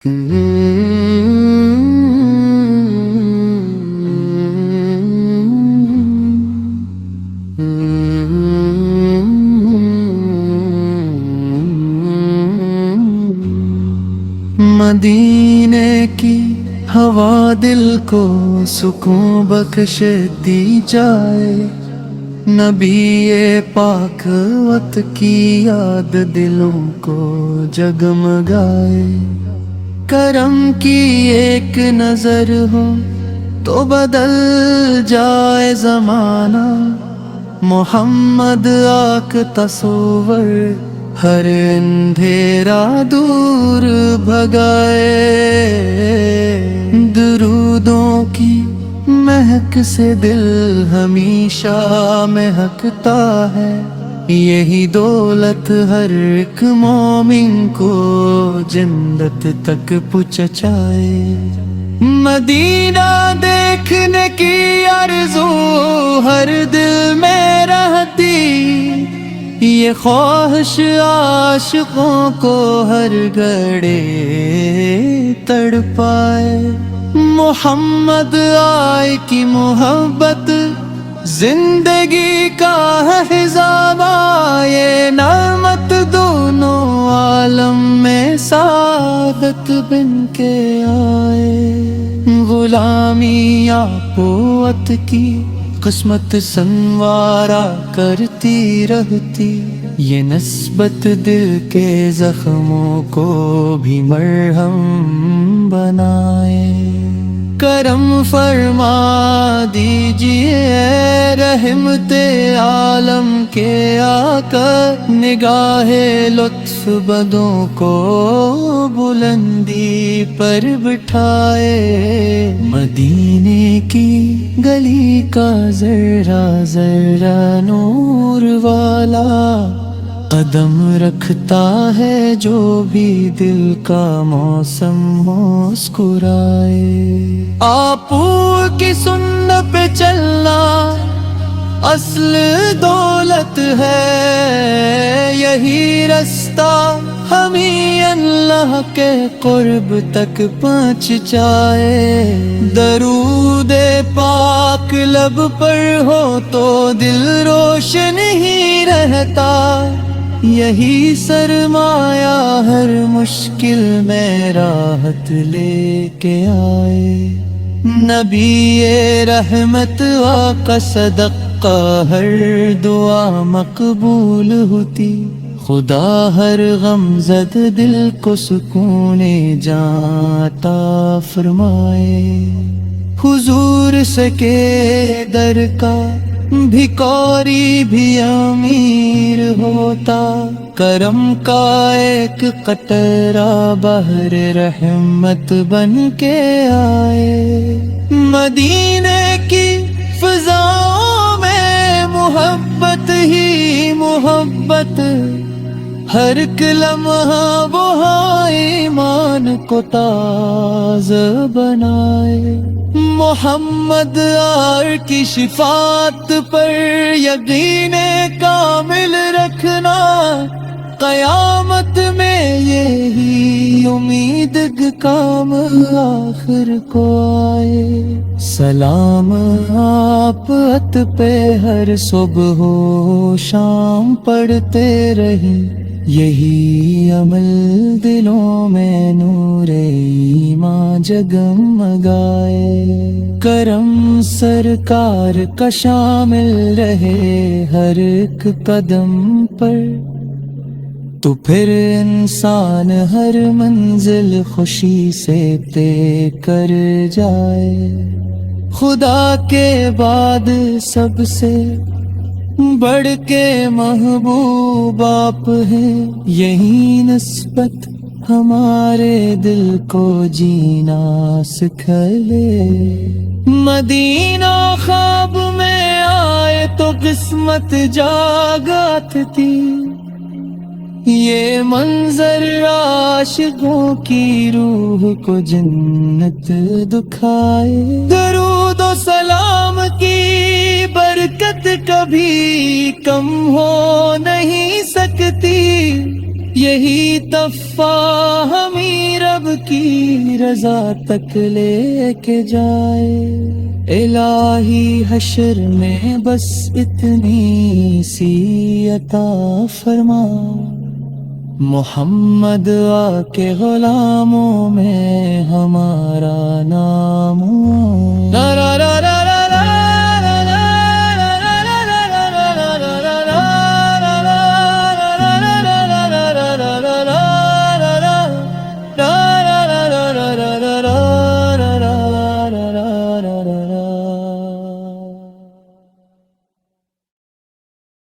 مدینے کی ہوا دل کو سکون بخشتی جائے، نبی پاک وط کی یاد دلوں کو جگمگائے۔ کرم کی ایک نظر ہو تو بدل جائے زمانہ، محمد آنکھ تصور ہر اندھیرا دور بھگائے۔ درودوں کی مہک سے دل ہمیشہ مہکتا ہے، یہی دولت ہر ایک مومن کو جنت تک پہنچائے۔ مدینہ دیکھنے کی آرزو ہر دل میں رہتی، یہ خواہش عاشقوں کو ہر گھڑی تڑپائے۔ محمد آئے کی محبت زندگی کا ہے خزانہ، یہ نعمت دونوں عالم میں سعادت بن کے آئے۔ غلامی آپوت کی قسمت سنوارا کرتی رہتی، یہ نسبت دل کے زخموں کو بھی مرہم بنائے۔ کرم فرما دیجئے رحمت عالم کے آقا، نگاہ لطف بدوں کو بلندی پر بٹھائے۔ مدینے کی گلی کا ذرہ ذرہ نور والا قدم رکھتا ہے، جو بھی دل کا موسم مسکرائے۔ آپو کی سنت پہ چلنا اصل دولت ہے، یہی رستہ ہمیں اللہ کے قرب تک پہنچ جائے۔ درود پاک لب پر ہو تو دل روشن ہی رہتا، یہی سرمایہ ہر مشکل میں راحت لے کے آئے۔ نبی رحمت آقا صدقہ ہر دعا مقبول ہوتی، خدا ہر غم زد دل کو سکون جاں عطا فرمائے۔ حضور سکے در کا بھکاری بھی امیر ہوتا، کرم کا ایک قطرہ بحر رحمت بن کے آئے۔ مدینے کی فضاؤں میں محبت ہی محبت، ہر ایک لمحہ وہ ایمان کو تازہ بنائے۔ محمد آر کی شفاعت پر یقین کامل رکھنا، قیامت میں یہی امید کام آخر کو آئے۔ سلام آپ پہ ہر صبح و شام پڑھتے رہیں، یہی عمل دلوں میں نور ایمان جگمگائے۔ کرم سرکار کا شامل رہے ہر ایک قدم پر، تو پھر انسان ہر منزل خوشی سے طے کر جائے۔ خدا کے بعد سب سے بڑھ کے محبوب آپ ہیں، یہی نسبت ہمارے دل کو جینا سکھلے۔ مدینہ خواب میں آئے تو قسمت جاگت تھی، یہ منظر عاشقوں کی روح کو جنت دکھائے۔ درود و سلام کی برکت کبھی کم ہو نہیں سکتی، یہی تفاہمی رب کی رضا تک لے کے جائے۔ الہی حشر میں بس اتنی سی عطا فرما، محمد آ کے غلاموں میں ہمارا نام ہوا۔